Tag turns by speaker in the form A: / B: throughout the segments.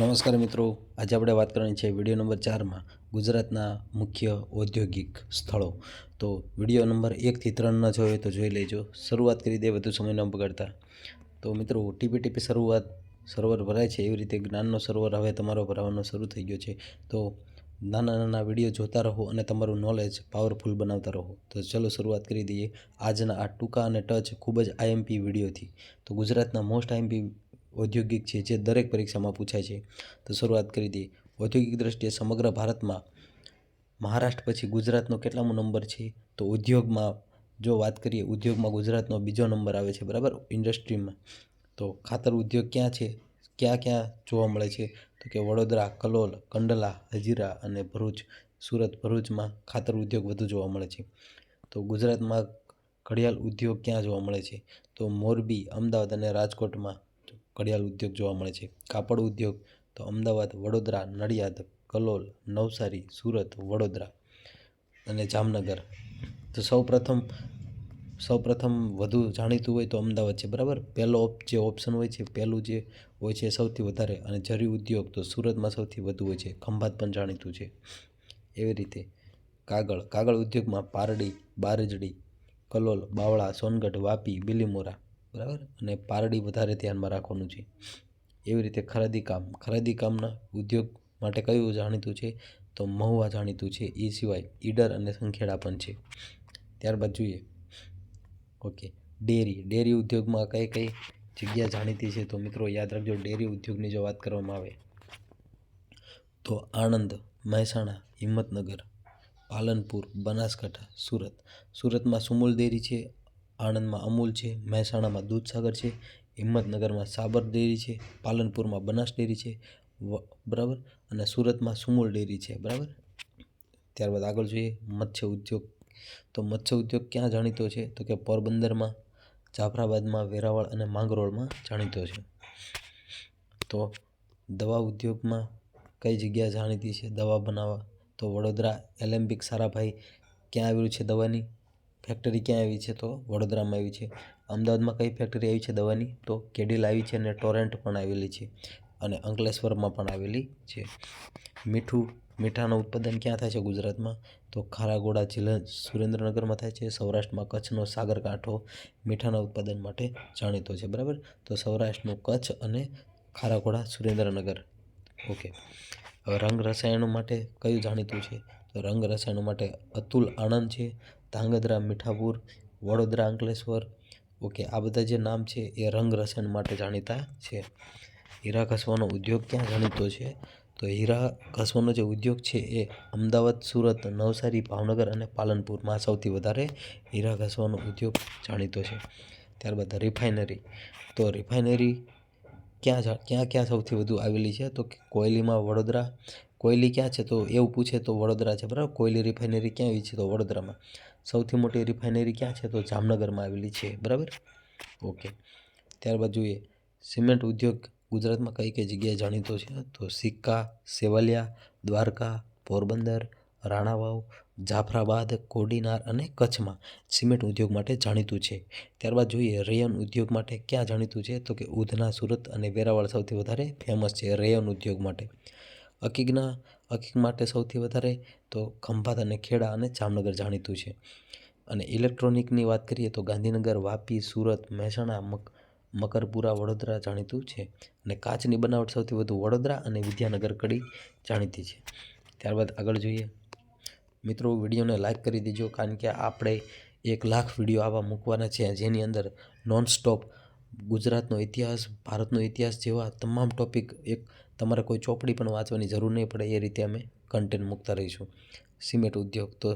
A: નમસ્કાર મિત્રો, આજે આપણે વાત કરવાની છે વિડીયો નંબર 4માં ગુજરાતના મુખ્ય ઔદ્યોગિક સ્થળો. તો વિડીયો નંબર 1 થી 3 ન જોયો તો જોઈ લેજો. શરૂઆત કરી દે વધુ સમય ન બગાડતા. તો મિત્રો, ટીપી ટીપી સર્વર ભરાય છે, એવી રીતે જ્ઞાનનો સર્વર હવે તમારો ભરાવાનો શરૂ થઈ ગયો છે. તો નાના નાના વિડીયો જોતા રહો અને તમારું નોલેજ પાવરફુલ બનાવતા રહો. તો ચલો શરૂઆત કરી દઈએ આજના આ ટૂંકા અને ટચ ખૂબ જ આઈએમપી વિડીયોથી. તો ગુજરાતના મોસ્ટ આઈએમપી ઔદ્યોગિક છે જે દરેક પરીક્ષામાં પૂછાય છે. તો શરૂઆત કરી દઈએ. ઔદ્યોગિક દ્રષ્ટિએ સમગ્ર ભારતમાં મહારાષ્ટ્ર પછી ગુજરાતનો કેટલામો નંબર છે? તો ઉદ્યોગમાં જો વાત કરીએ, ઉદ્યોગમાં ગુજરાતનો બીજો નંબર આવે છે, બરાબર, ઇન્ડસ્ટ્રીમાં. તો ખાતર ઉદ્યોગ ક્યાં છે, ક્યાં જોવા મળે છે? તો કે વડોદરા, કલોલ, કંડલા, હજીરા અને ભરૂચ. સુરત, ભરૂચમાં ખાતર ઉદ્યોગ વધુ જોવા મળે છે. તો ગુજરાતમાં ઘડિયાળ ઉદ્યોગ ક્યાં જોવા મળે છે? તો મોરબી, અમદાવાદ અને રાજકોટમાં ઘડિયાળ ઉદ્યોગ જોવા મળે છે. કાપડ ઉદ્યોગ તો અમદાવાદ, વડોદરા, નડિયાદ, કલોલ, નવસારી, સુરત, વડોદરા અને જામનગર. તો સૌપ્રથમ વધુ જાણીતું હોય તો અમદાવાદ છે, બરાબર. પહેલો જે ઓપ્શન હોય છે, પહેલું જે હોય છે સૌથી વધારે. અને જરી ઉદ્યોગ તો સુરતમાં સૌથી વધુ હોય છે. ખંભાત પણ જાણીતું છે. એવી રીતે કાગળ ઉદ્યોગમાં પારડી, બારડજી, કલોલ, બાવળા, સોનગઢ, વાપી, બિલીમોરા, બરાબર. અને પારડી વધારે ધ્યાનમાં રાખવાનું છે. એવી રીતે ખરાદી કામના ઉદ્યોગ માટે કયું જાણીતું છે? તો મહુવા જાણીતું છે. એ સિવાય ઈડર અને સંખેડા પણ છે. ત્યારબાદ જોઈએ, ઓકે, ડેરી ઉદ્યોગમાં કઈ જગ્યા જાણીતી છે? તો મિત્રો યાદ રાખજો, ડેરી ઉદ્યોગની જો વાત કરવામાં આવે તો આણંદ, મહેસાણા, હિંમતનગર, પાલનપુર, બનાસકાંઠા, સુરતમાં સુમુલ ડેરી છે, આણંદમાં અમૂલ છે, મહેસાણામાં દૂધસાગર છે, હિંમતનગરમાં સાબર ડેરી છે, પાલનપુરમાં બનાસ ડેરી છે, બરાબર, અને સુરતમાં સુમુલ ડેરી છે, બરાબર. ત્યારબાદ આગળ જોઈએ મત્સ્ય ઉદ્યોગ. તો મત્સ્ય ઉદ્યોગ ક્યાં જાણીતો છે? તો કે પોરબંદરમાં, જાફરાબાદમાં, વેરાવળ અને માંગરોળમાં જાણીતો છે. તો દવા ઉદ્યોગમાં કઈ જગ્યા જાણીતી છે દવા બનાવવા? તો વડોદરા, એલેમ્બિક સારાભાઈ ક્યાં આવેલું છે દવાની ફેક્ટરી? ક્યાં આવી છે? તો વડોદરામાં આવી છે. અમદાવાદમાં કઈ ફેક્ટરી આવી છે દવાની? તો કેડિલ આવી છે અને ટોરેન્ટ પણ આવેલી છે, અને અંકલેશ્વરમાં પણ આવેલી છે. મીઠાનું ઉત્પાદન ક્યાં થાય છે ગુજરાતમાં? તો ખારાગોડા જિલ્લા સુરેન્દ્રનગરમાં થાય છે. સૌરાષ્ટ્રમાં કચ્છનો સાગરકાંઠો મીઠાના ઉત્પાદન માટે જાણીતો છે, બરાબર. તો સૌરાષ્ટ્રનું કચ્છ અને ખારાગોડા સુરેન્દ્રનગર. ઓકે, હવે રંગ રસાયણો માટે કયું જાણીતું છે? તો રંગ રસાયણો માટે અતુલ આણંદ છે, ધાંગધ્રા મીઠાપુર, વડોદરા અંકલેશ્વર. ઓકે, આ બધા જે નામ છે એ રંગ રસાયણ માટે જાણીતા છે. હીરા ઘસવાનો ઉદ્યોગ ક્યાં જાણીતો છે? તો હીરા ઘસવાનો જે ઉદ્યોગ છે એ અમદાવાદ, સુરત, નવસારી, ભાવનગર અને પાલનપુરમાં સૌથી વધારે હીરા ઘસવાનો ઉદ્યોગ જાણીતો છે. ત્યારબાદ રિફાઇનરી. તો રિફાઇનરી ક્યાં સૌથી વધુ આવેલી છે? તો કોયલીમાં વડોદરા. કોયલી ક્યાં છે? તો એવું પૂછે તો વડોદરા છે, બરાબર. કોયલી રિફાઇનરી ક્યાં આવી છે? તો વડોદરામાં. સૌથી મોટી રિફાઇનરી ક્યાં છે? તો જામનગરમાં આવેલી છે, બરાબર. ઓકે, ત્યારબાદ જોઈએ સિમેન્ટ ઉદ્યોગ ગુજરાતમાં કઈ જગ્યાએ જાણીતો છે? તો સિક્કા, સેવાલિયા, દ્વારકા, પોરબંદર, રાણાવાવ, જાફરાબાદ, કોડીનાર અને કચ્છમાં સિમેન્ટ ઉદ્યોગ માટે જાણીતું છે. ત્યારબાદ જોઈએ રેયન ઉદ્યોગ માટે ક્યાં જાણીતું છે? તો કે ઉધના, સુરત અને વેરાવળ સૌથી વધારે ફેમસ છે રેયન ઉદ્યોગ માટે. અકીક માટે સૌથી વધારે તો ખંભાત અને ખેડા અને જામનગર જાણીતું છે. અને ઇલેક્ટ્રોનિકની વાત કરીએ તો ગાંધીનગર, વાપી, સુરત, મહેસાણા, મકરપુરા, વડોદરા જાણીતું છે. અને કાચની બનાવટ સૌથી વધુ વડોદરા અને વિદ્યાનગર કડી જાણીતી છે. ત્યારબાદ આગળ જોઈએ મિત્રો, વિડીયોને લાઇક કરી દેજો, કારણ કે આપણે 1,00,000 વિડીયો આવા મૂકવાના છે જેની અંદર નોનસ્ટોપ ગુજરાતનો ઇતિહાસ, ભારતનો ઇતિહાસ જેવા તમામ ટોપિક, એક તમારે કોઈ ચોપડી પણ વાંચવાની જરૂર નહીં પડે એ રીતે અમે કન્ટેન્ટ મૂકતા રહીશું. સિમેન્ટ ઉદ્યોગ તો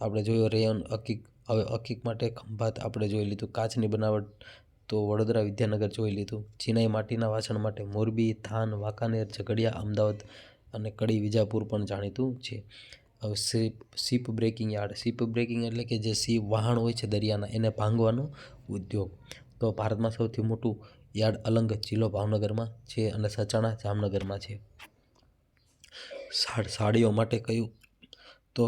A: આપણે જોયો રેયન, અકીક. હવે અકીક માટે ખંભાત આપણે જોઈ લીધું. કાચની બનાવટ તો વડોદરા, વિદ્યાનગર જોઈ લીધું. ચિનાઈ માટીના વાસણ માટે મોરબી, થાન, વાંકાનેર, ઝઘડિયા, અમદાવાદ અને કડી, વિજાપુર પણ જાણીતું છે. હવે ship breaking yard. Ship breaking એટલે કે જે વહાણ હોય છે દરિયાના, એને ભાંગવાનો ઉદ્યોગ. તો ભારતમાં સૌથી મોટું યાર્ડ અલંગ, જિલ્લો ભાવનગરમાં છે, અને સચાણા જામનગરમાં છે. સાડીઓ માટે કયું? તો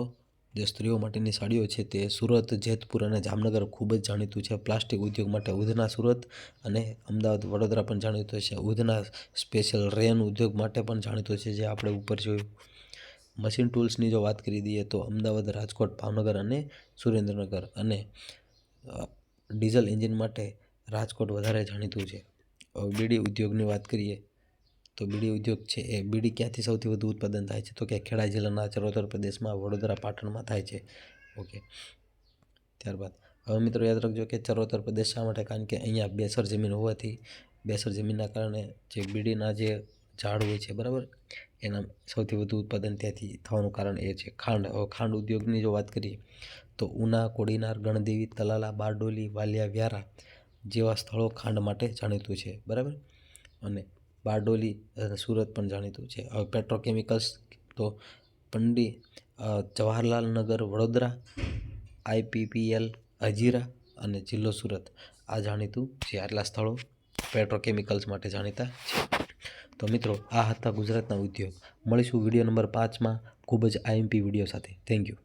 A: જે સ્ત્રીઓ માટેની સાડીઓ છે તે સુરત, જેતપુર અને જામનગર ખૂબ જ જાણીતું છે. પ્લાસ્ટિક ઉદ્યોગ માટે ઉધના, સુરત અને અમદાવાદ, વડોદરા પણ જાણીતું છે. ઉધના સ્પેશિયલ રેન ઉદ્યોગ માટે પણ જાણીતું છે, જે આપણે ઉપર જોયું. મશીન ટૂલ્સની જો વાત કરી દઈએ તો અમદાવાદ, રાજકોટ, ભાવનગર અને સુરેન્દ્રનગર. અને ડીઝલ એન્જિન માટે રાજકોટ વધારે જાણીતું છે. બીડી ઉદ્યોગની વાત કરીએ તો બીડી ઉદ્યોગ છે એ બીડી ક્યાંથી સૌથી વધુ ઉત્પાદન થાય છે? તો કે ખેડા જિલ્લાના ચરોતર પ્રદેશમાં, વડોદરા, પાટણમાં થાય છે. ઓકે, ત્યારબાદ હવે મિત્રો યાદ રાખજો કે ચરોતર પ્રદેશ શા માટે? કારણ કે અહીંયા બેસર જમીન હોવાથી, બેસર જમીનના કારણે જે બીડીના જે ઝાડ હોય છે, બરાબર, એના સૌથી વધુ ઉત્પાદન ત્યાંથી થવાનું કારણ એ છે. ખાંડ ઉદ્યોગની જો વાત કરીએ તો ઉના, કોડીનાર, ગણદેવી, તલાલા, બારડોલી, વાલિયા, વ્યારા જેવા સ્થળો ખાંડ માટે જાણીતું છે, બરાબર. અને બારડોલી અને સુરત પણ જાણીતું છે. હવે પેટ્રોકેમિકલ્સ તો પંડી, જવાહરલાલ નગર, વડોદરા, IPPL, હજીરા અને જિલ્લો સુરત આ જાણીતું છે. આટલા સ્થળો પેટ્રોકેમિકલ્સ માટે જાણીતા છે. તો મિત્રો આ હતા ગુજરાતના ઉદ્યોગ. મળીશું વિડીયો નંબર 5માં ખૂબ જ IMP વિડીયો સાથે. Thank you.